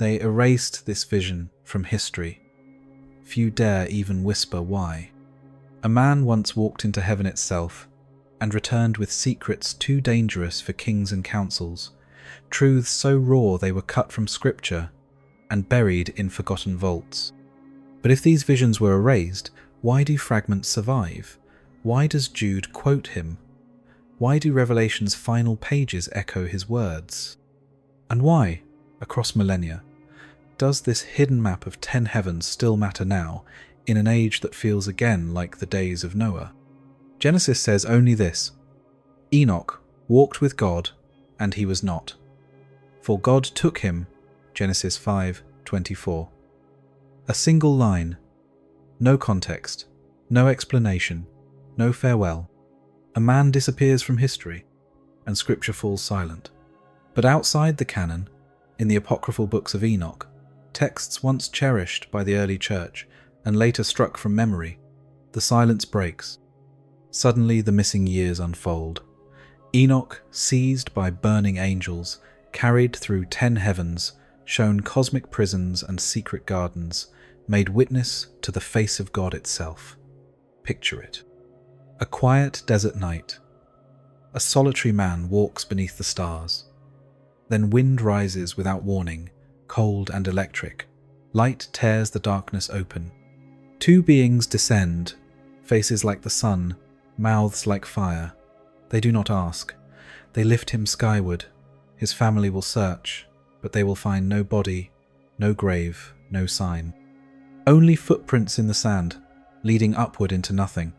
They erased this vision from history. Few dare even whisper why. A man once walked into heaven itself and returned with secrets too dangerous for kings and councils, truths so raw they were cut from scripture and buried in forgotten vaults. But if these visions were erased, why do fragments survive? Why does Jude quote him? Why do Revelation's final pages echo his words? And why, across millennia, does this hidden map of 10 heavens still matter now, in an age that feels again like the days of Noah? Genesis says only this: Enoch walked with God, and he was not. For God took him, Genesis 5:24. A single line, no context, no explanation, no farewell. A man disappears from history, and scripture falls silent. But outside the canon, in the apocryphal books of Enoch, texts once cherished by the early church and later struck from memory, the silence breaks. Suddenly the missing years unfold. Enoch, seized by burning angels, carried through 10 heavens, shown cosmic prisons and secret gardens, made witness to the face of God itself. Picture it. A quiet desert night. A solitary man walks beneath the stars. Then wind rises without warning, cold and electric. Light tears the darkness open. Two beings descend, faces like the sun, mouths like fire. They do not ask. They lift him skyward. His family will search, but they will find no body, no grave, no sign. Only footprints in the sand, leading upward into nothing.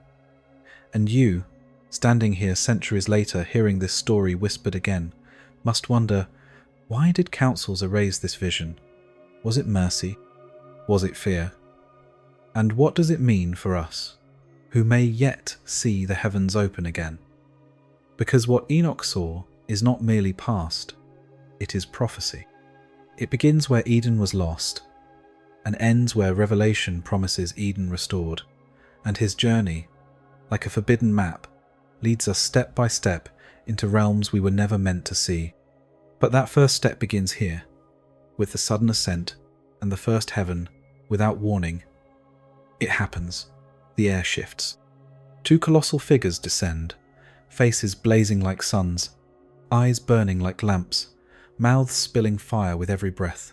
And you, standing here centuries later hearing this story whispered again, must wonder, why did councils erase this vision? Was it mercy? Was it fear? And what does it mean for us, who may yet see the heavens open again? Because what Enoch saw is not merely past, it is prophecy. It begins where Eden was lost, and ends where Revelation promises Eden restored, and his journey, like a forbidden map, leads us step by step into realms we were never meant to see. But that first step begins here, with the sudden ascent and the first heaven, without warning. It happens. The air shifts. Two colossal figures descend, faces blazing like suns, eyes burning like lamps, mouths spilling fire with every breath.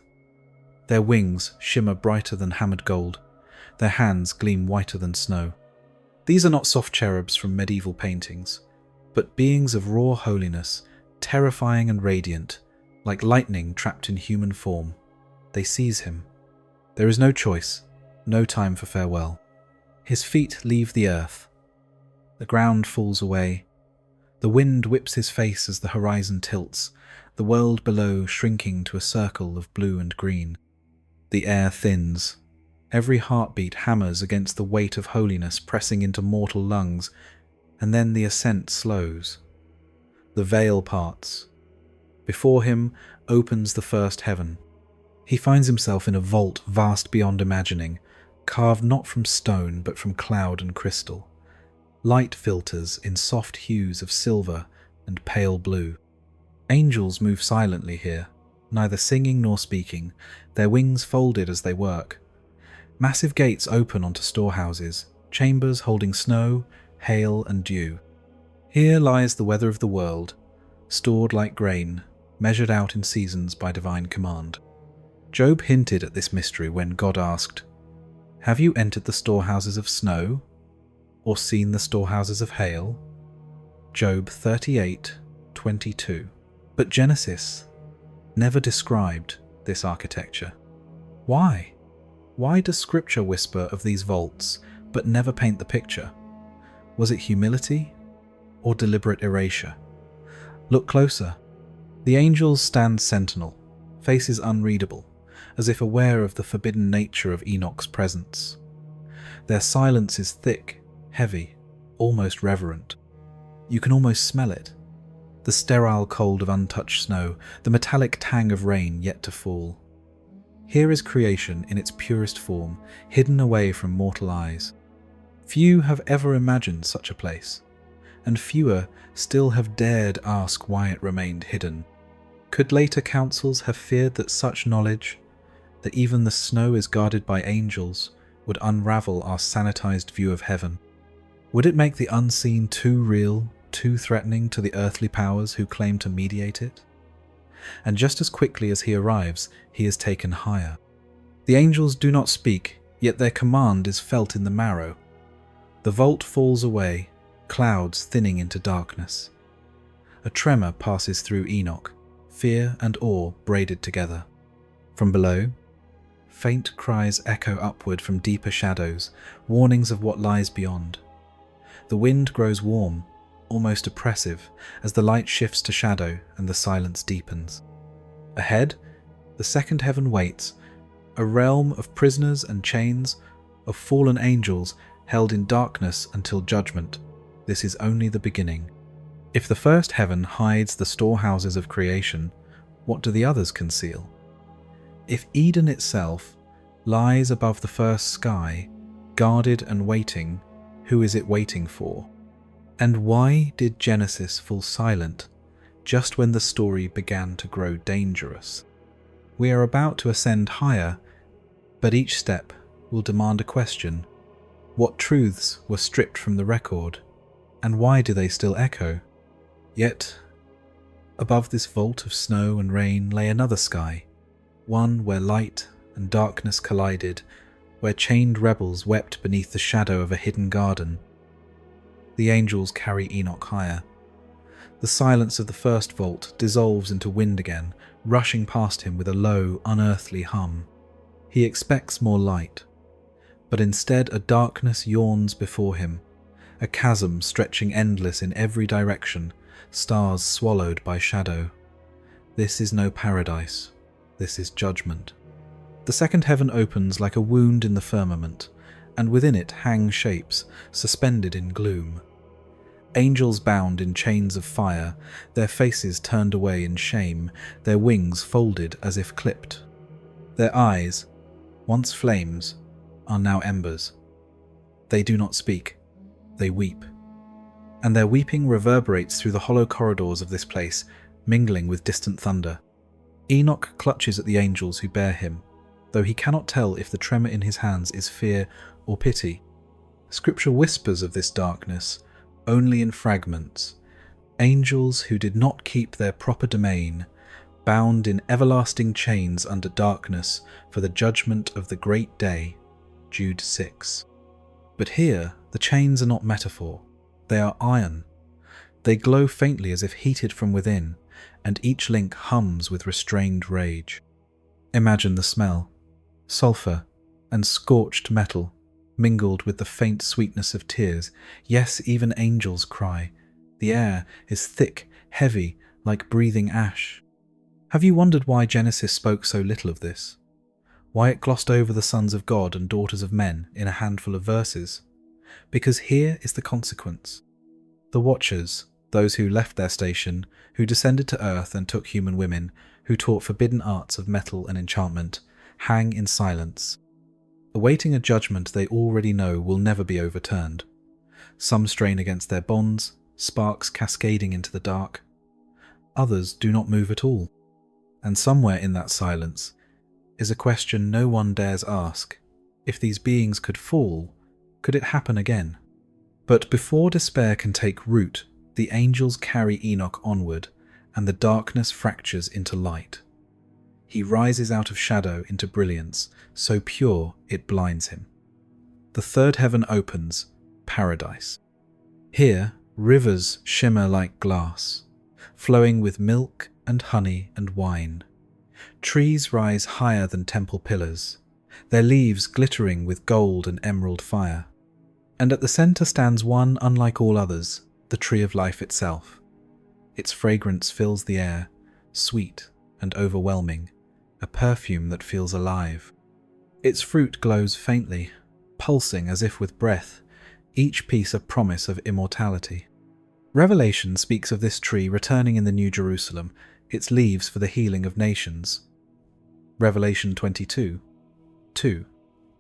Their wings shimmer brighter than hammered gold, their hands gleam whiter than snow. These are not soft cherubs from medieval paintings, but beings of raw holiness, terrifying and radiant, like lightning trapped in human form. They seize him. There is no choice, no time for farewell. His feet leave the earth. The ground falls away. The wind whips his face as the horizon tilts, the world below shrinking to a circle of blue and green. The air thins. Every heartbeat hammers against the weight of holiness pressing into mortal lungs, and then the ascent slows. The veil parts. Before him opens the first heaven. He finds himself in a vault vast beyond imagining, carved not from stone but from cloud and crystal. Light filters in soft hues of silver and pale blue. Angels move silently here, neither singing nor speaking, their wings folded as they work. Massive gates open onto storehouses, chambers holding snow, hail and dew. Here lies the weather of the world, stored like grain, measured out in seasons by divine command. Job hinted at this mystery when God asked, "Have you entered the storehouses of snow, or seen the storehouses of hail?" Job 38:22. But Genesis never described this architecture. Why? Why does Scripture whisper of these vaults, but never paint the picture? Was it humility or deliberate erasure? Look closer. The angels stand sentinel, faces unreadable, as if aware of the forbidden nature of Enoch's presence. Their silence is thick, heavy, almost reverent. You can almost smell it. The sterile cold of untouched snow, the metallic tang of rain yet to fall. Here is creation in its purest form, hidden away from mortal eyes. Few have ever imagined such a place, and fewer still have dared ask why it remained hidden. Could later councils have feared that such knowledge, that even the snow is guarded by angels would unravel our sanitized view of heaven? Would it make the unseen too real, too threatening to the earthly powers who claim to mediate it? And just as quickly as he arrives, he is taken higher. The angels do not speak, yet their command is felt in the marrow. The vault falls away, clouds thinning into darkness. A tremor passes through Enoch, fear and awe braided together. From below, faint cries echo upward from deeper shadows, warnings of what lies beyond. The wind grows warm, almost oppressive, as the light shifts to shadow and the silence deepens. Ahead, the second heaven waits, a realm of prisoners and chains, of fallen angels held in darkness until judgment. This is only the beginning. If the first heaven hides the storehouses of creation, what do the others conceal? If Eden itself lies above the first sky, guarded and waiting, who is it waiting for? And why did Genesis fall silent just when the story began to grow dangerous? We are about to ascend higher, but each step will demand a question. What truths were stripped from the record, and why do they still echo? Yet, above this vault of snow and rain lay another sky, one where light and darkness collided, where chained rebels wept beneath the shadow of a hidden garden. The angels carry Enoch higher. The silence of the first vault dissolves into wind again, rushing past him with a low, unearthly hum. He expects more light, but instead a darkness yawns before him, a chasm stretching endless in every direction, stars swallowed by shadow. This is no paradise. This is judgment. The second heaven opens like a wound in the firmament, and within it hang shapes, suspended in gloom. Angels bound in chains of fire, their faces turned away in shame, their wings folded as if clipped. Their eyes, once flames, are now embers. They do not speak, they weep. And their weeping reverberates through the hollow corridors of this place, mingling with distant thunder. Enoch clutches at the angels who bear him, though he cannot tell if the tremor in his hands is fear or pity. Scripture whispers of this darkness, only in fragments. Angels who did not keep their proper domain, bound in everlasting chains under darkness for the judgment of the great day. Jude 6. But here, the chains are not metaphor. They are iron. They glow faintly as if heated from within, and each link hums with restrained rage. Imagine the smell. Sulphur and scorched metal, mingled with the faint sweetness of tears. Yes, even angels cry. The air is thick, heavy, like breathing ash. Have you wondered why Genesis spoke so little of this? Why it glossed over the sons of God and daughters of men in a handful of verses? Because here is the consequence. The Watchers, those who left their station, who descended to earth and took human women, who taught forbidden arts of metal and enchantment, hang in silence, awaiting a judgment they already know will never be overturned. Some strain against their bonds, sparks cascading into the dark. Others do not move at all. And somewhere in that silence is a question no one dares ask. If these beings could fall, could it happen again? But before despair can take root, the angels carry Enoch onward, and the darkness fractures into light. He rises out of shadow into brilliance, so pure it blinds him. The third heaven opens, paradise. Here, rivers shimmer like glass, flowing with milk and honey and wine. Trees rise higher than temple pillars, their leaves glittering with gold and emerald fire. And at the center stands one unlike all others, the tree of life itself. Its fragrance fills the air, sweet and overwhelming, a perfume that feels alive. Its fruit glows faintly, pulsing as if with breath, each piece a promise of immortality. Revelation speaks of this tree returning in the New Jerusalem, its leaves for the healing of nations. Revelation 22:2.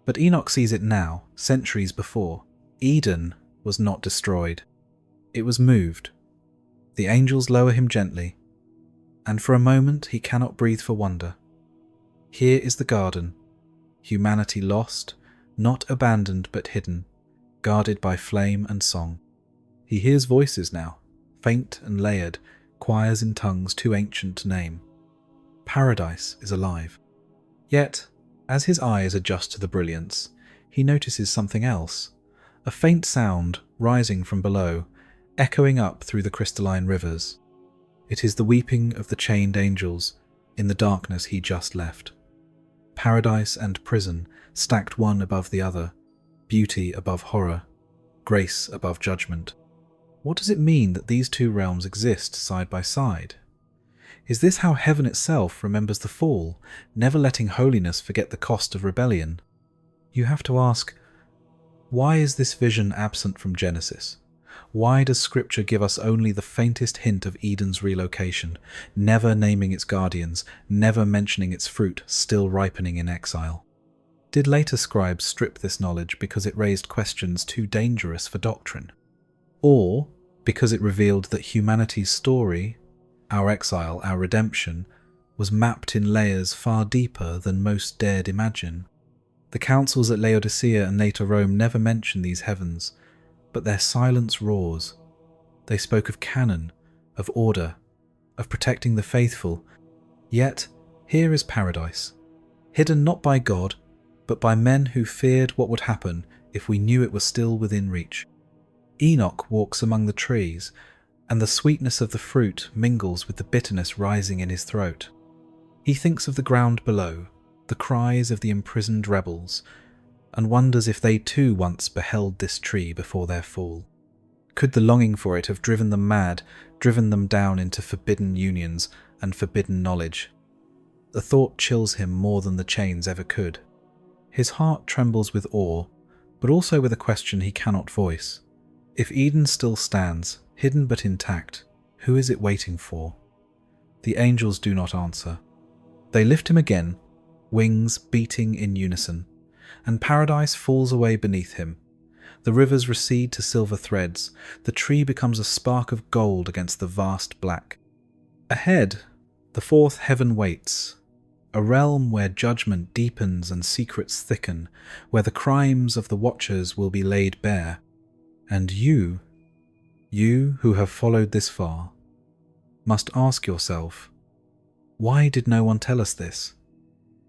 But Enoch sees it now, centuries before. Eden was not destroyed. It was moved. The angels lower him gently, and for a moment he cannot breathe for wonder. Here is the garden, humanity lost, not abandoned but hidden, guarded by flame and song. He hears voices now, faint and layered, choirs in tongues too ancient to name. Paradise is alive. Yet, as his eyes adjust to the brilliance, he notices something else, a faint sound rising from below, echoing up through the crystalline rivers. It is the weeping of the chained angels in the darkness he just left. Paradise and prison stacked one above the other, beauty above horror, grace above judgment. What does it mean that these two realms exist side by side? Is this how heaven itself remembers the fall, never letting holiness forget the cost of rebellion? You have to ask, why is this vision absent from Genesis? Why does Scripture give us only the faintest hint of Eden's relocation, never naming its guardians, never mentioning its fruit still ripening in exile? Did later scribes strip this knowledge because it raised questions too dangerous for doctrine? Or because it revealed that humanity's story, our exile, our redemption, was mapped in layers far deeper than most dared imagine? The councils at Laodicea and later Rome never mention these heavens, but their silence roars. They spoke of canon, of order, of protecting the faithful. Yet, here is paradise, hidden not by God, but by men who feared what would happen if we knew it was still within reach. Enoch walks among the trees, and the sweetness of the fruit mingles with the bitterness rising in his throat. He thinks of the ground below, the cries of the imprisoned rebels, and wonders if they too once beheld this tree before their fall. Could the longing for it have driven them mad, driven them down into forbidden unions and forbidden knowledge? The thought chills him more than the chains ever could. His heart trembles with awe, but also with a question he cannot voice. If Eden still stands, hidden but intact, who is it waiting for? The angels do not answer. They lift him again, wings beating in unison, and paradise falls away beneath him. The rivers recede to silver threads, the tree becomes a spark of gold against the vast black. Ahead, the fourth heaven waits, a realm where judgment deepens and secrets thicken, where the crimes of the watchers will be laid bare. And you who have followed this far, must ask yourself, why did no one tell us this?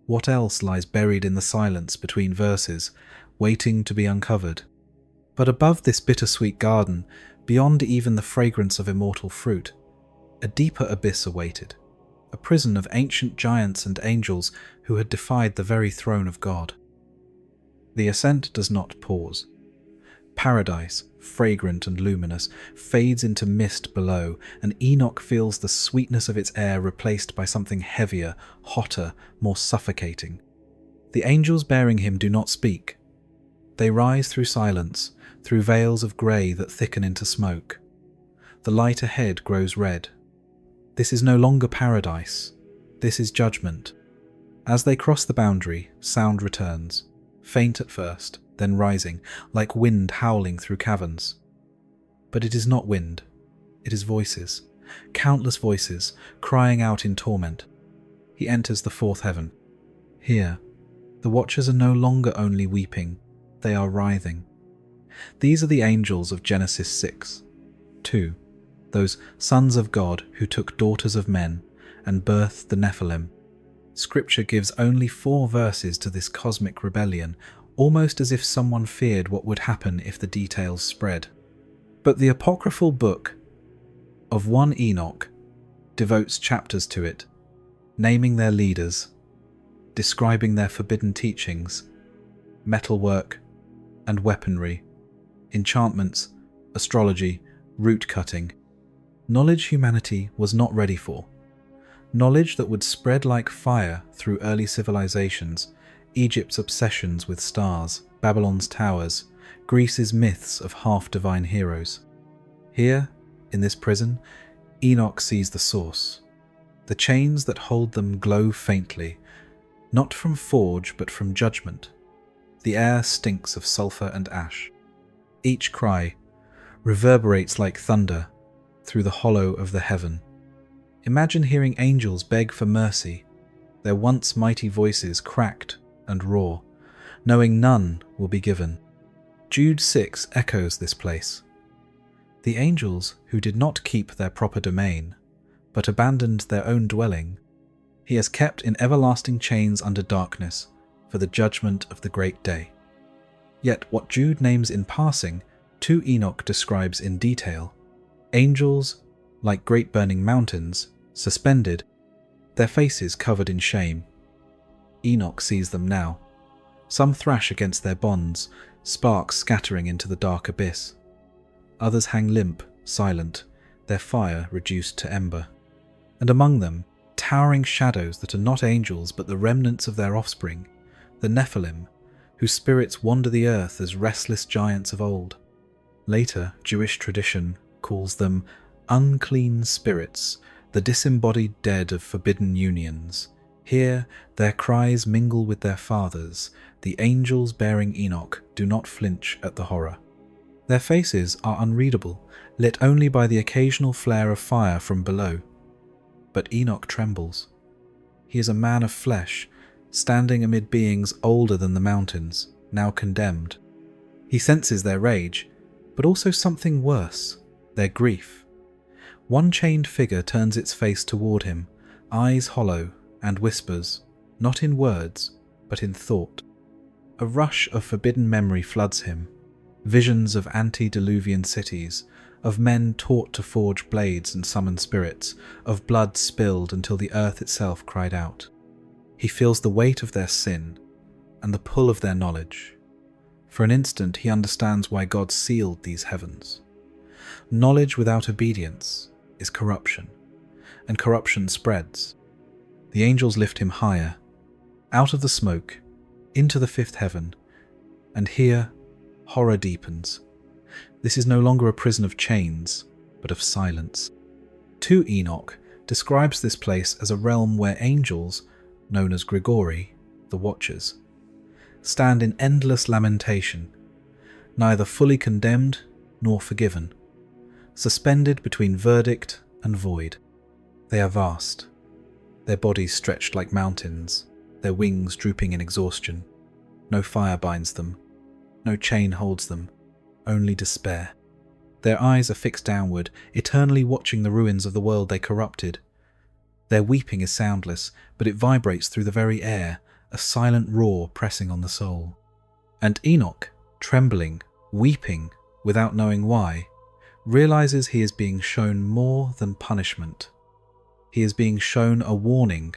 What else lies buried in the silence between verses, waiting to be uncovered? But above this bittersweet garden, beyond even the fragrance of immortal fruit, a deeper abyss awaited, a prison of ancient giants and angels who had defied the very throne of God. The ascent does not pause. Paradise, fragrant and luminous, fades into mist below, and Enoch feels the sweetness of its air replaced by something heavier, hotter, more suffocating. The angels bearing him do not speak. They rise through silence, through veils of grey that thicken into smoke. The light ahead grows red. This is no longer paradise. This is judgment. As they cross the boundary, sound returns, faint at first, then rising, like wind howling through caverns. But it is not wind. It is voices, countless voices, crying out in torment. He enters the fourth heaven. Here, the watchers are no longer only weeping, they are writhing. These are the angels of Genesis 6, 2, those sons of God who took daughters of men and birthed the Nephilim. Scripture gives only 4 verses to this cosmic rebellion, almost as if someone feared what would happen if the details spread. But the apocryphal book of 1 Enoch devotes chapters to it, naming their leaders, describing their forbidden teachings, metalwork and weaponry, enchantments, astrology, root cutting, knowledge humanity was not ready for, knowledge that would spread like fire through early civilizations, Egypt's obsessions with stars, Babylon's towers, Greece's myths of half-divine heroes. Here, in this prison, Enoch sees the source. The chains that hold them glow faintly, not from forge but from judgment. The air stinks of sulphur and ash. Each cry reverberates like thunder through the hollow of the heaven. Imagine hearing angels beg for mercy, their once mighty voices cracked and raw, knowing none will be given. Jude 6 echoes this place. The angels who did not keep their proper domain, but abandoned their own dwelling, he has kept in everlasting chains under darkness for the judgment of the great day. Yet what Jude names in passing, 2 Enoch describes in detail. Angels, like great burning mountains, suspended, their faces covered in shame. Enoch sees them now. Some thrash against their bonds, sparks scattering into the dark abyss. Others hang limp, silent, their fire reduced to ember. And among them, towering shadows that are not angels but the remnants of their offspring, the Nephilim, whose spirits wander the earth as restless giants of old. Later, Jewish tradition calls them unclean spirits, the disembodied dead of forbidden unions. Here, their cries mingle with their fathers. The angels bearing Enoch do not flinch at the horror. Their faces are unreadable, lit only by the occasional flare of fire from below. But Enoch trembles. He is a man of flesh, standing amid beings older than the mountains, now condemned. He senses their rage, but also something worse, their grief. One chained figure turns its face toward him, eyes hollow, and whispers, not in words, but in thought. A rush of forbidden memory floods him, visions of antediluvian cities, of men taught to forge blades and summon spirits, of blood spilled until the earth itself cried out. He feels the weight of their sin and the pull of their knowledge. For an instant he understands why God sealed these heavens. Knowledge without obedience is corruption, and corruption spreads. The angels lift him higher, out of the smoke, into the fifth heaven, and here horror deepens. This is no longer a prison of chains, but of silence. 2 Enoch describes this place as a realm where angels, known as Grigori, the Watchers, stand in endless lamentation, neither fully condemned nor forgiven, suspended between verdict and void. They are vast, their bodies stretched like mountains, their wings drooping in exhaustion. No fire binds them, no chain holds them, only despair. Their eyes are fixed downward, eternally watching the ruins of the world they corrupted. Their weeping is soundless, but it vibrates through the very air, a silent roar pressing on the soul. And Enoch, trembling, weeping, without knowing why, realizes he is being shown more than punishment. He is being shown a warning,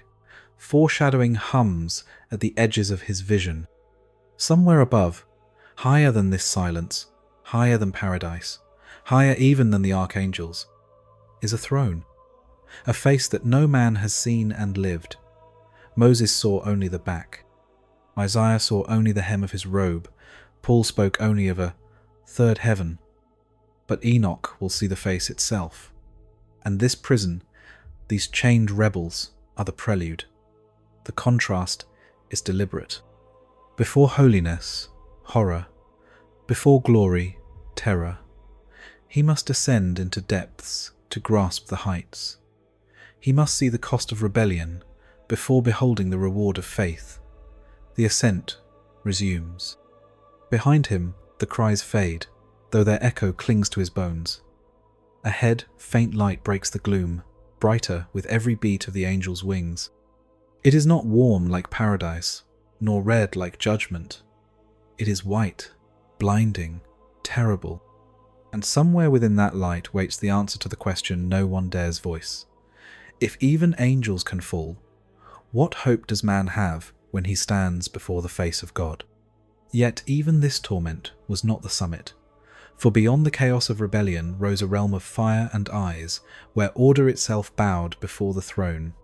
foreshadowing hums at the edges of his vision. Somewhere above, higher than this silence, higher than paradise, higher even than the archangels, is a throne, a face that no man has seen and lived. Moses saw only the back. Isaiah saw only the hem of his robe. Paul spoke only of a third heaven. But Enoch will see the face itself. And this prison, these chained rebels, are the prelude. The contrast is deliberate. Before holiness, horror. Before glory, terror. He must descend into depths to grasp the heights. He must see the cost of rebellion before beholding the reward of faith. The ascent resumes. Behind him, the cries fade, though their echo clings to his bones. Ahead, faint light breaks the gloom, brighter with every beat of the angel's wings. It is not warm like paradise, nor red like judgment. It is white, blinding, terrible, and somewhere within that light waits the answer to the question no one dares voice. If even angels can fall, what hope does man have when he stands before the face of God? Yet even this torment was not the summit, for beyond the chaos of rebellion rose a realm of fire and eyes, where order itself bowed before the throne.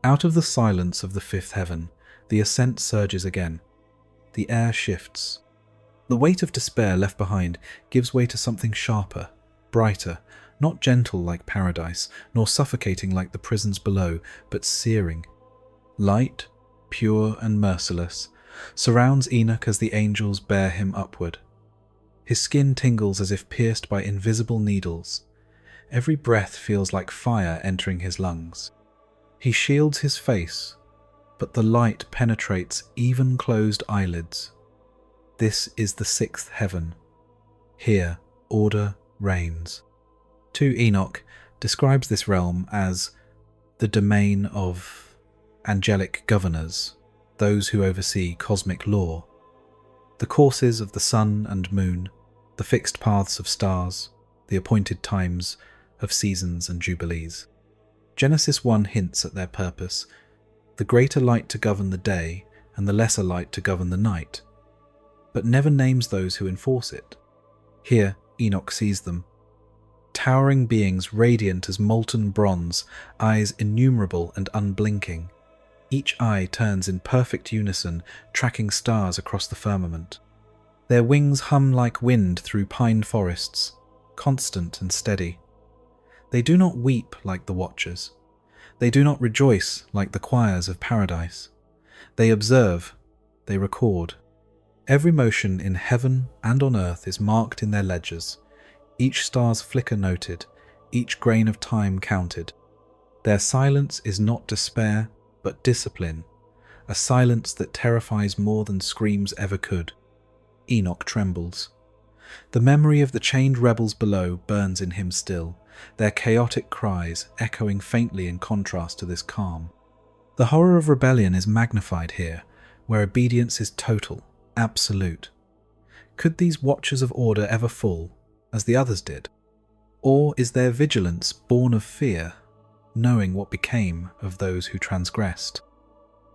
Out of the silence of the fifth heaven, the ascent surges again. The air shifts. The weight of despair left behind gives way to something sharper, brighter, not gentle like paradise, nor suffocating like the prisons below, but searing. Light, pure and merciless, surrounds Enoch as the angels bear him upward. His skin tingles as if pierced by invisible needles. Every breath feels like fire entering his lungs. He shields his face but the light penetrates even closed eyelids. This is the sixth heaven. Here, order reigns. 2 Enoch describes this realm as the domain of angelic governors, those who oversee cosmic law, the courses of the sun and moon, the fixed paths of stars, the appointed times of seasons and jubilees. Genesis 1 hints at their purpose, the greater light to govern the day and the lesser light to govern the night, but never names those who enforce it. Here, Enoch sees them. Towering beings radiant as molten bronze, eyes innumerable and unblinking. Each eye turns in perfect unison, tracking stars across the firmament. Their wings hum like wind through pine forests, constant and steady. They do not weep like the watchers. They do not rejoice like the choirs of paradise. They observe, they record. Every motion in heaven and on earth is marked in their ledgers, each star's flicker noted, each grain of time counted. Their silence is not despair, but discipline, a silence that terrifies more than screams ever could. Enoch trembles. The memory of the chained rebels below burns in him still, their chaotic cries echoing faintly in contrast to this calm. The horror of rebellion is magnified here, where obedience is total, absolute. Could these watchers of order ever fall, as the others did? Or is their vigilance born of fear, knowing what became of those who transgressed?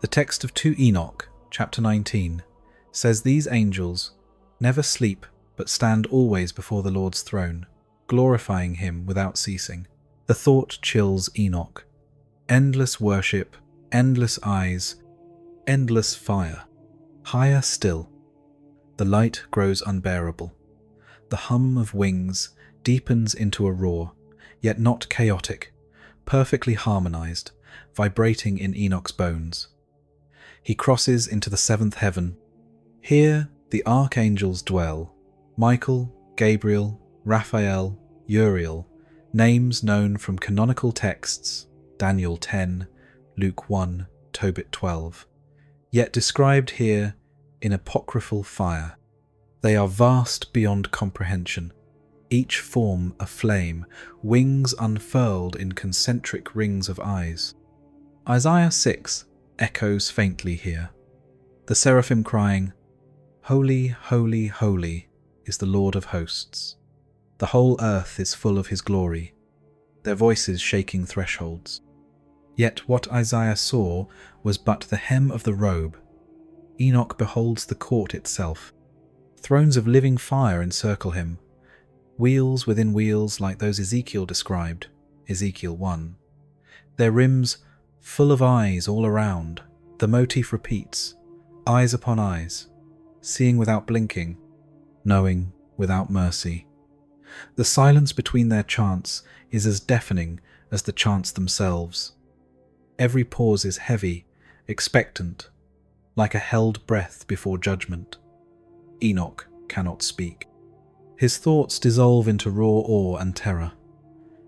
The text of 2 Enoch, chapter 19, says these angels never sleep but stand always before the Lord's throne, glorifying him without ceasing. The thought chills Enoch. Endless worship, endless eyes, endless fire. Higher still. The light grows unbearable. The hum of wings deepens into a roar, yet not chaotic, perfectly harmonized, vibrating in Enoch's bones. He crosses into the seventh heaven. Here the archangels dwell, Michael, Gabriel, Raphael, Uriel, names known from canonical texts, Daniel 10, Luke 1, Tobit 12, yet described here in apocryphal fire. They are vast beyond comprehension, each form a flame, wings unfurled in concentric rings of eyes. Isaiah 6 echoes faintly here, the seraphim crying, "Holy, holy, holy is the Lord of hosts. The whole earth is full of his glory," their voices shaking thresholds. Yet what Isaiah saw was but the hem of the robe. Enoch beholds the court itself. Thrones of living fire encircle him, wheels within wheels like those Ezekiel described, Ezekiel 1. Their rims full of eyes all around. The motif repeats, eyes upon eyes, seeing without blinking, knowing without mercy. The silence between their chants is as deafening as the chants themselves. Every pause is heavy, expectant, like a held breath before judgment. Enoch cannot speak. His thoughts dissolve into raw awe and terror.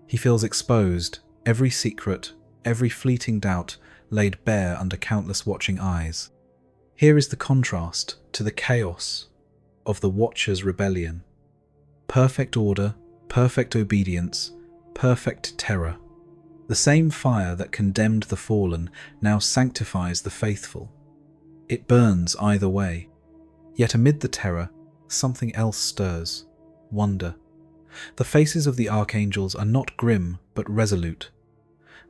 He feels exposed, every secret, every fleeting doubt laid bare under countless watching eyes. Here is the contrast to the chaos of the Watcher's rebellion. Perfect order, perfect obedience, perfect terror. The same fire that condemned the fallen now sanctifies the faithful. It burns either way. Yet amid the terror, something else stirs. Wonder. The faces of the archangels are not grim, but resolute.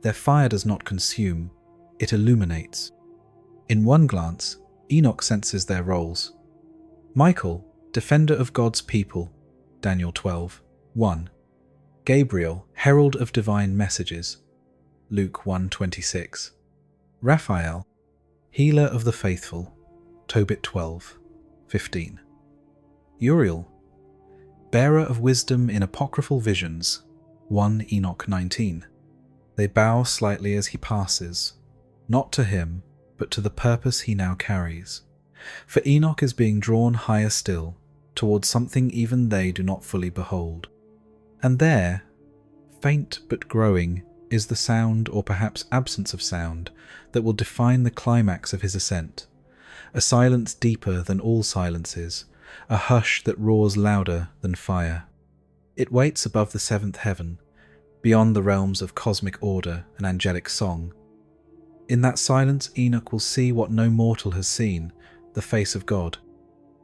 Their fire does not consume, it illuminates. In one glance, Enoch senses their roles. Michael, defender of God's people, Daniel 12, 1. Gabriel, herald of divine messages, Luke 1:26. Raphael, healer of the faithful, Tobit 12, 15. Uriel, bearer of wisdom in apocryphal visions, 1 Enoch 19. They bow slightly as he passes, not to him, but to the purpose he now carries. For Enoch is being drawn higher still, towards something even they do not fully behold. And there, faint but growing, is the sound, or perhaps absence of sound, that will define the climax of his ascent. A silence deeper than all silences, a hush that roars louder than fire. It waits above the seventh heaven, beyond the realms of cosmic order and angelic song. In that silence, Enoch will see what no mortal has seen, the face of God.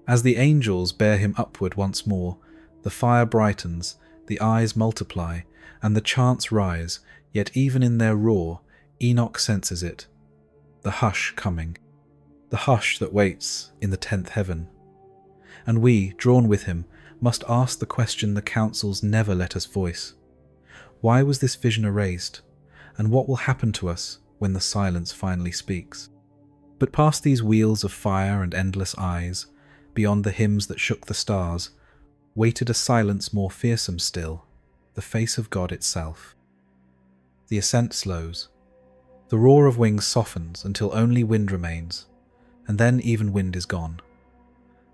As the angels bear him upward once more, the fire brightens, the eyes multiply, and the chants rise, yet even in their roar, Enoch senses it. The hush coming. The hush that waits in the 10th heaven. And we, drawn with him, must ask the question the councils never let us voice. Why was this vision erased? And what will happen to us when the silence finally speaks? But past these wheels of fire and endless eyes, beyond the hymns that shook the stars, waited a silence more fearsome still, the face of God itself. The ascent slows. The roar of wings softens until only wind remains, and then even wind is gone.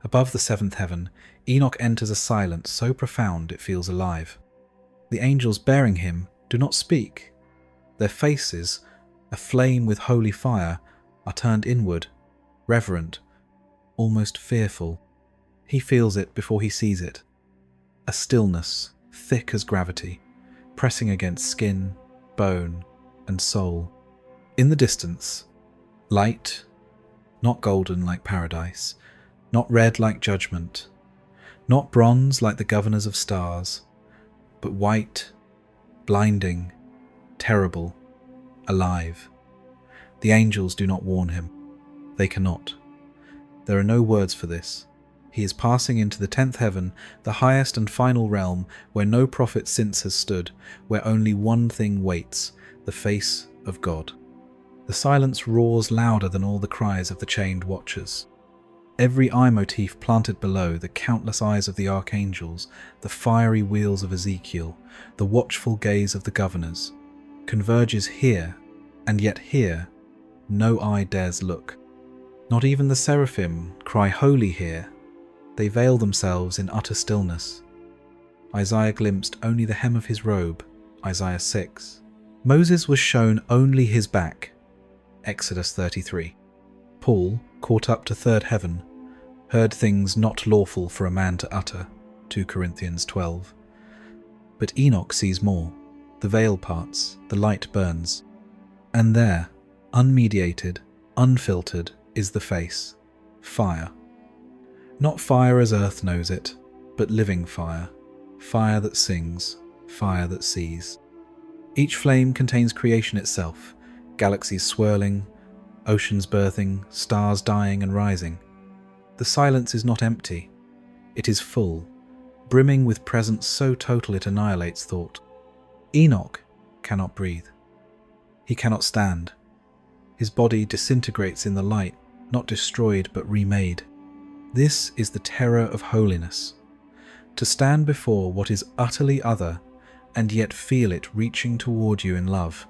Above the 7th heaven, Enoch enters a silence so profound it feels alive. The angels bearing him do not speak. Their faces, aflame with holy fire, are turned inward, reverent, almost fearful. He feels it before he sees it. A stillness, thick as gravity, pressing against skin, bone, and soul. In the distance, light, not golden like paradise, not red like judgment, not bronze like the governors of stars, but white, blinding, terrible, alive. The angels do not warn him. They cannot. There are no words for this. He is passing into the 10th heaven, the highest and final realm where no prophet since has stood, where only one thing waits, the face of God. The silence roars louder than all the cries of the chained watchers. Every eye motif planted below, the countless eyes of the archangels, the fiery wheels of Ezekiel, the watchful gaze of the governors, converges here, and yet here no eye dares look. Not even the seraphim cry holy here. They veil themselves in utter stillness. Isaiah glimpsed only the hem of his robe, Isaiah 6. Moses was shown only his back, Exodus 33. Paul, caught up to 3rd heaven, heard things not lawful for a man to utter, 2 Corinthians 12. But Enoch sees more. The veil parts, the light burns. And there, unmediated, unfiltered, is the face, fire. Not fire as earth knows it, but living fire, fire that sings, fire that sees. Each flame contains creation itself, galaxies swirling, oceans birthing, stars dying and rising. The silence is not empty. It is full, brimming with presence so total it annihilates thought. Enoch cannot breathe. He cannot stand. His body disintegrates in the light, not destroyed but remade. This is the terror of holiness. To stand before what is utterly other and yet feel it reaching toward you in love.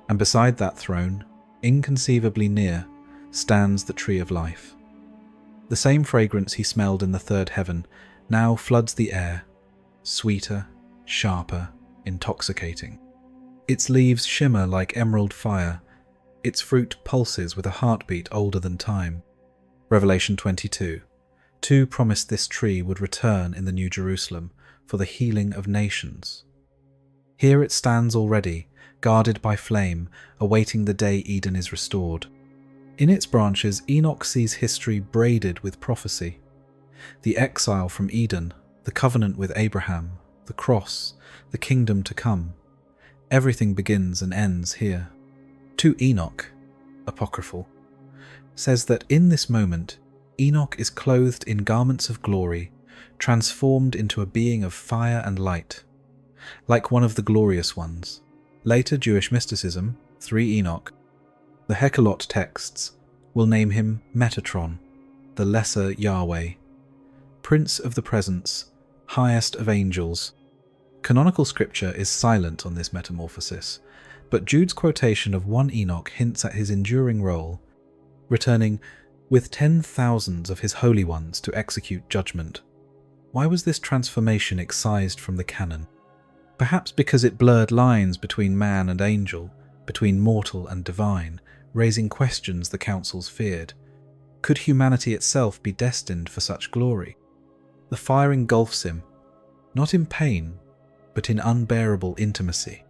And beside that throne, inconceivably near, stands the tree of life. The same fragrance he smelled in the 3rd heaven now floods the air, sweeter, sharper, intoxicating. Its leaves shimmer like emerald fire. Its fruit pulses with a heartbeat older than time. Revelation 22. 2 promised this tree would return in the New Jerusalem for the healing of nations. Here it stands already, guarded by flame, awaiting the day Eden is restored. In its branches, Enoch sees history braided with prophecy. The exile from Eden, the covenant with Abraham, the cross, the kingdom to come. Everything begins and ends here. 2 Enoch, apocryphal, says that in this moment, Enoch is clothed in garments of glory, transformed into a being of fire and light, like one of the glorious ones. Later Jewish mysticism, 3 Enoch, the Hecalot texts, will name him Metatron, the lesser Yahweh, Prince of the Presence, highest of angels. Canonical scripture is silent on this metamorphosis, but Jude's quotation of 1 Enoch hints at his enduring role, returning with 10,000s of his holy ones to execute judgment. Why was this transformation excised from the canon? Perhaps because it blurred lines between man and angel, between mortal and divine, raising questions the councils feared. Could humanity itself be destined for such glory? The fire engulfs him, not in pain, but in unbearable intimacy.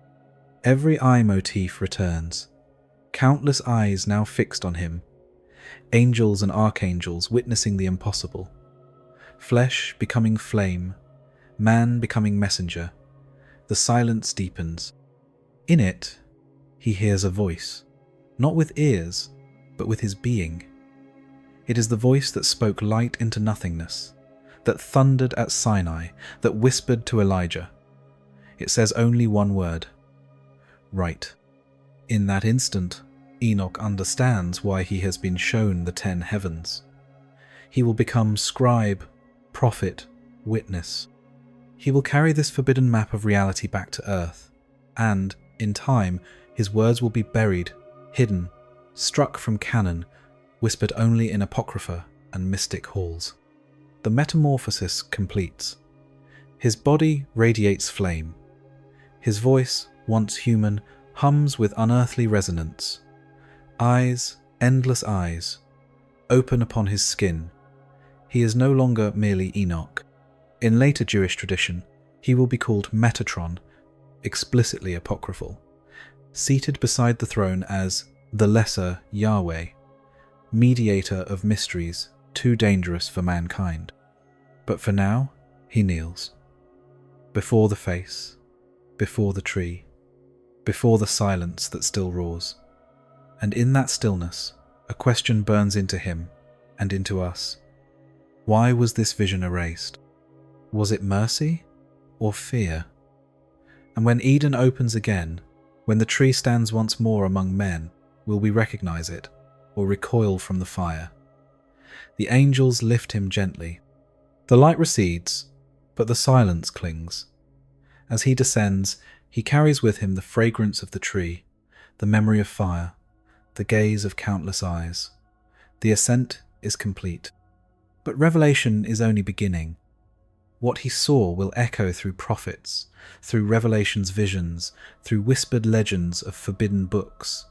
Every eye motif returns. Countless eyes now fixed on him. Angels and archangels witnessing the impossible. Flesh becoming flame, man becoming messenger. The silence deepens. In it, he hears a voice, not with ears, but with his being. It is the voice that spoke light into nothingness, that thundered at Sinai, that whispered to Elijah. It says only one word: right. In that instant, Enoch understands why he has been shown the 10 heavens. He will become scribe, prophet, witness. He will carry this forbidden map of reality back to earth, and, in time, his words will be buried, hidden, struck from canon, whispered only in apocrypha and mystic halls. The metamorphosis completes. His body radiates flame. His voice, once human, hums with unearthly resonance. Eyes, endless eyes, open upon his skin. He is no longer merely Enoch. In later Jewish tradition, he will be called Metatron, explicitly apocryphal, seated beside the throne as the lesser Yahweh, mediator of mysteries too dangerous for mankind. But for now, he kneels. Before the face, before the tree, before the silence that still roars. And in that stillness, a question burns into him and into us. Why was this vision erased? Was it mercy or fear? And when Eden opens again, when the tree stands once more among men, will we recognize it or recoil from the fire? The angels lift him gently. The light recedes, but the silence clings. As he descends, he carries with him the fragrance of the tree, the memory of fire, the gaze of countless eyes. The ascent is complete. But revelation is only beginning. What he saw will echo through prophets, through Revelation's visions, through whispered legends of forbidden books.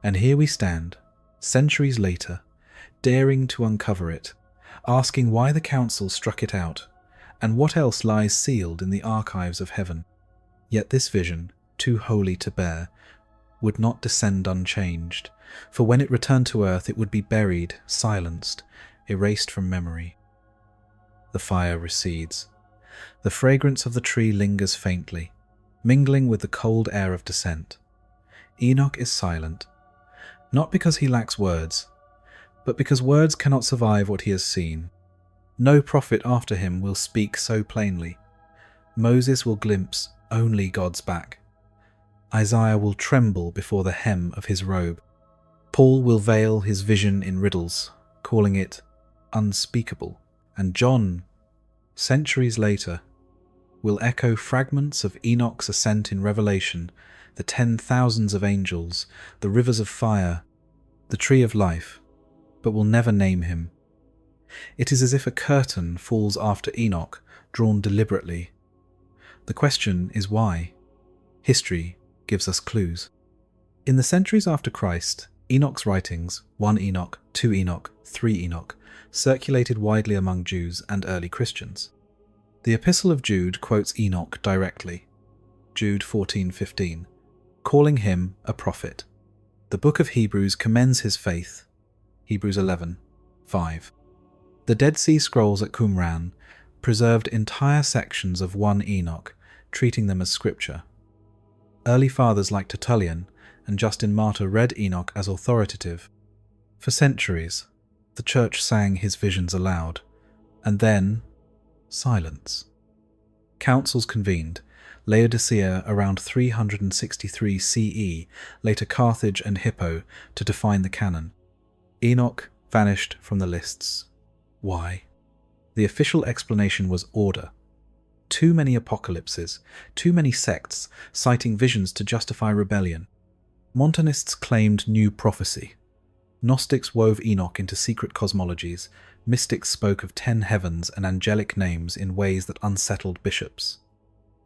And here we stand, centuries later, daring to uncover it, asking why the council struck it out, and what else lies sealed in the archives of heaven. Yet this vision, too holy to bear, would not descend unchanged, for when it returned to earth it would be buried, silenced, erased from memory. The fire recedes. The fragrance of the tree lingers faintly, mingling with the cold air of descent. Enoch is silent, not because he lacks words, but because words cannot survive what he has seen. No prophet after him will speak so plainly. Moses will glimpse only God's back. Isaiah will tremble before the hem of his robe. Paul will veil his vision in riddles, calling it unspeakable. And John, centuries later, will echo fragments of Enoch's ascent in Revelation, the 10,000s of angels, the rivers of fire, the tree of life, but will never name him. It is as if a curtain falls after Enoch, drawn deliberately. The question is why. History gives us clues. In the centuries after Christ, Enoch's writings, 1 Enoch, 2 Enoch, 3 Enoch, circulated widely among Jews and early Christians. The Epistle of Jude quotes Enoch directly, Jude 14:15, calling him a prophet. The book of Hebrews commends his faith, Hebrews 11:5. The Dead Sea Scrolls at Qumran preserved entire sections of 1 Enoch, treating them as scripture. Early fathers like Tertullian and Justin Martyr read Enoch as authoritative. For centuries, the church sang his visions aloud, and then silence. Councils convened, Laodicea around 363 CE, later Carthage and Hippo, to define the canon. Enoch vanished from the lists. Why? The official explanation was order. Too many apocalypses, too many sects citing visions to justify rebellion. Montanists claimed new prophecy. Gnostics wove Enoch into secret cosmologies. Mystics spoke of 10 heavens and angelic names in ways that unsettled bishops.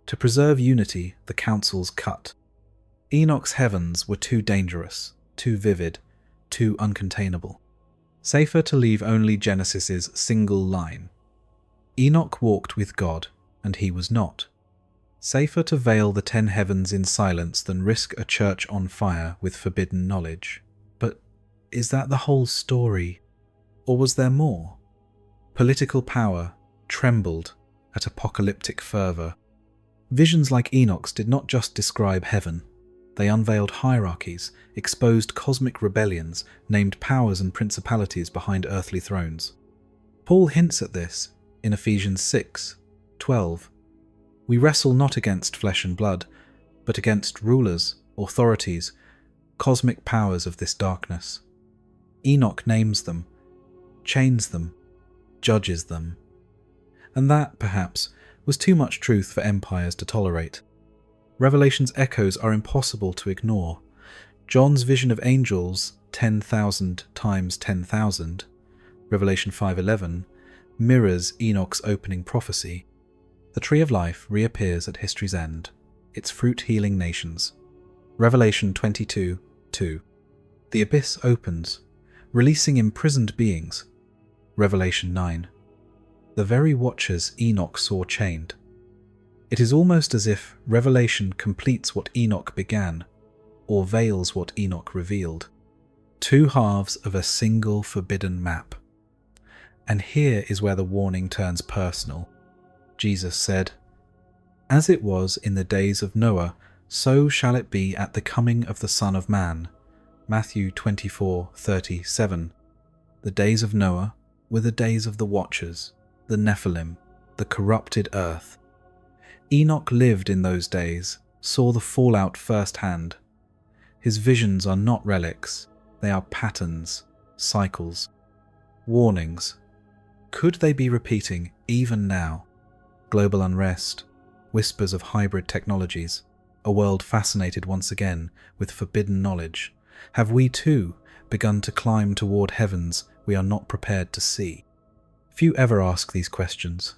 To preserve unity, the councils cut. Enoch's heavens were too dangerous, too vivid, too uncontainable. Safer to leave only Genesis's single line. Enoch walked with God, and he was not. Safer to veil the 10 heavens in silence than risk a church on fire with forbidden knowledge. But is that the whole story? Or was there more? Political power trembled at apocalyptic fervour. Visions like Enoch's did not just describe heaven. They unveiled hierarchies, exposed cosmic rebellions, named powers and principalities behind earthly thrones. Paul hints at this in Ephesians 6:12. We wrestle not against flesh and blood, but against rulers, authorities, cosmic powers of this darkness. Enoch names them, chains them, judges them. And that, perhaps, was too much truth for empires to tolerate. Revelation's echoes are impossible to ignore. John's vision of angels, 10,000 times 10,000, Revelation 5:11, mirrors Enoch's opening prophecy. The tree of life reappears at history's end, its fruit healing nations. Revelation 22:2. The abyss opens, releasing imprisoned beings. Revelation 9. The very watchers Enoch saw chained. It is almost as if Revelation completes what Enoch began, or veils what Enoch revealed. 2 halves of a single forbidden map. And here is where the warning turns personal. Jesus said, "As it was in the days of Noah, so shall it be at the coming of the Son of Man." Matthew 24:37. The days of Noah were the days of the watchers, the Nephilim, the corrupted earth. Enoch lived in those days, saw the fallout firsthand. His visions are not relics, they are patterns, cycles, warnings. Could they be repeating even now? Global unrest, whispers of hybrid technologies, a world fascinated once again with forbidden knowledge. Have we too begun to climb toward heavens we are not prepared to see? Few ever ask these questions.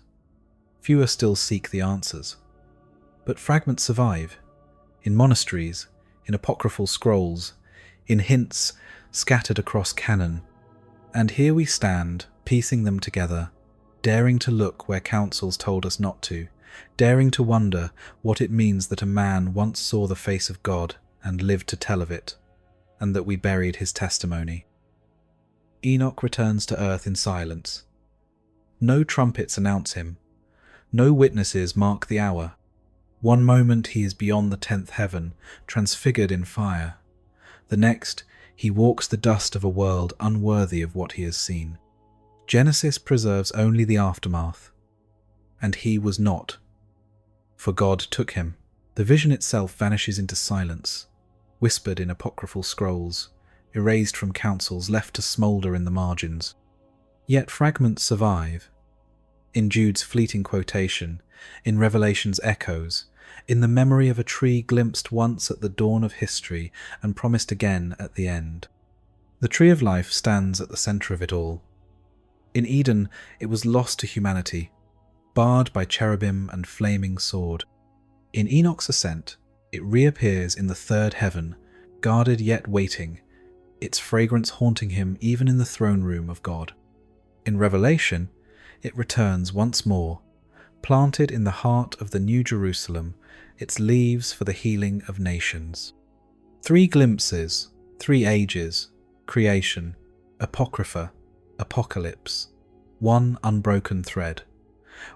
Fewer still seek the answers. But fragments survive, in monasteries, in apocryphal scrolls, in hints scattered across canon. And here we stand, piecing them together, daring to look where councils told us not to, daring to wonder what it means that a man once saw the face of God and lived to tell of it, and that we buried his testimony. Enoch returns to earth in silence. No trumpets announce him. No witnesses mark the hour. One moment he is beyond the 10th heaven, transfigured in fire. The next, he walks the dust of a world unworthy of what he has seen. Genesis preserves only the aftermath. And he was not. For God took him. The vision itself vanishes into silence, whispered in apocryphal scrolls, erased from councils, left to smoulder in the margins. Yet fragments survive. In Jude's fleeting quotation, in Revelation's echoes, in the memory of a tree glimpsed once at the dawn of history and promised again at the end. The tree of life stands at the centre of it all. In Eden, it was lost to humanity, barred by cherubim and flaming sword. In Enoch's ascent, it reappears in the 3rd heaven, guarded yet waiting, its fragrance haunting him even in the throne room of God. In Revelation, it returns once more, planted in the heart of the New Jerusalem, its leaves for the healing of nations. 3 glimpses, 3 ages, creation, apocrypha, apocalypse, one unbroken thread.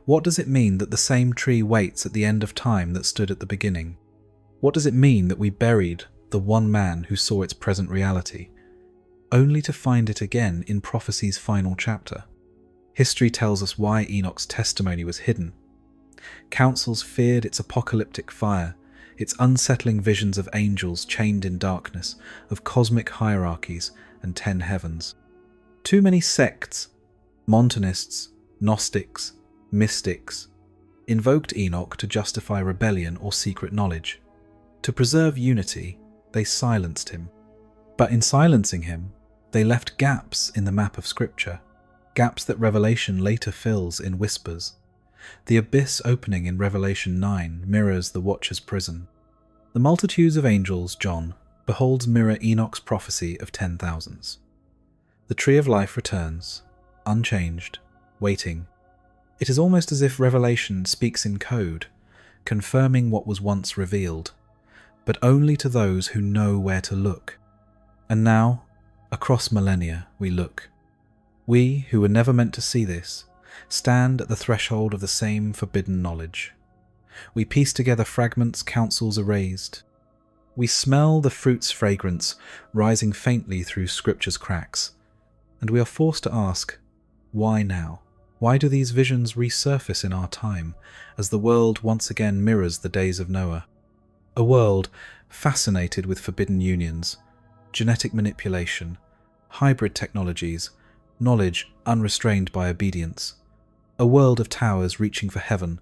What does it mean that the same tree waits at the end of time that stood at the beginning? What does it mean that we buried the one man who saw its present reality, only to find it again in prophecy's final chapter? History tells us why Enoch's testimony was hidden. Councils feared its apocalyptic fire, its unsettling visions of angels chained in darkness, of cosmic hierarchies and 10 heavens. Too many sects, Montanists, Gnostics, mystics, invoked Enoch to justify rebellion or secret knowledge. To preserve unity, they silenced him. But in silencing him, they left gaps in the map of Scripture, gaps that Revelation later fills in whispers. The abyss opening in Revelation 9 mirrors the Watcher's prison. The multitudes of angels, John, beholds mirror Enoch's prophecy of 10,000s. The tree of life returns, unchanged, waiting. It is almost as if Revelation speaks in code, confirming what was once revealed, but only to those who know where to look. And now, across millennia, we look. We, who were never meant to see this, stand at the threshold of the same forbidden knowledge. We piece together fragments councils erased. We smell the fruit's fragrance rising faintly through Scripture's cracks, and we are forced to ask, why now? Why do these visions resurface in our time, as the world once again mirrors the days of Noah? A world fascinated with forbidden unions, genetic manipulation, hybrid technologies, knowledge unrestrained by obedience. A world of towers reaching for heaven,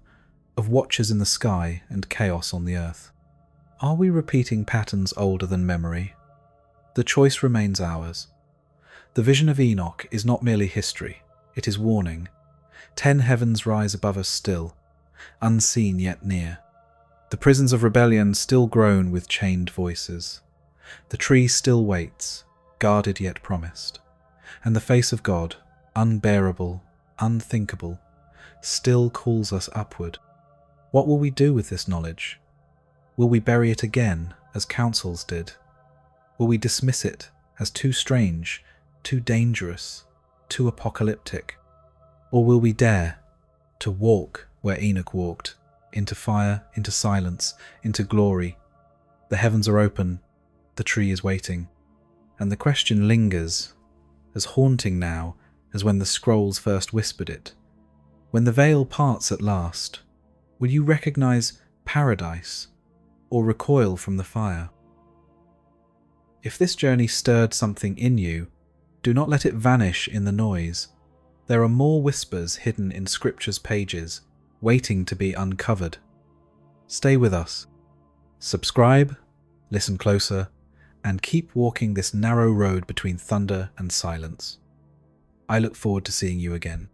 of watchers in the sky and chaos on the earth. Are we repeating patterns older than memory? The choice remains ours. The vision of Enoch is not merely history, it is warning. 10 heavens rise above us still, unseen yet near. The prisons of rebellion still groan with chained voices. The tree still waits, guarded yet promised. And the face of God, unbearable, unthinkable, still calls us upward. What will we do with this knowledge? Will we bury it again, as councils did? Will we dismiss it as too strange, too dangerous, too apocalyptic? Or will we dare to walk where Enoch walked, into fire, into silence, into glory? The heavens are open, the tree is waiting, and the question lingers, as haunting now as when the scrolls first whispered it. When the veil parts at last, will you recognize paradise or recoil from the fire? If this journey stirred something in you, do not let it vanish in the noise. There are more whispers hidden in Scripture's pages, waiting to be uncovered. Stay with us. Subscribe, listen closer, and keep walking this narrow road between thunder and silence. I look forward to seeing you again.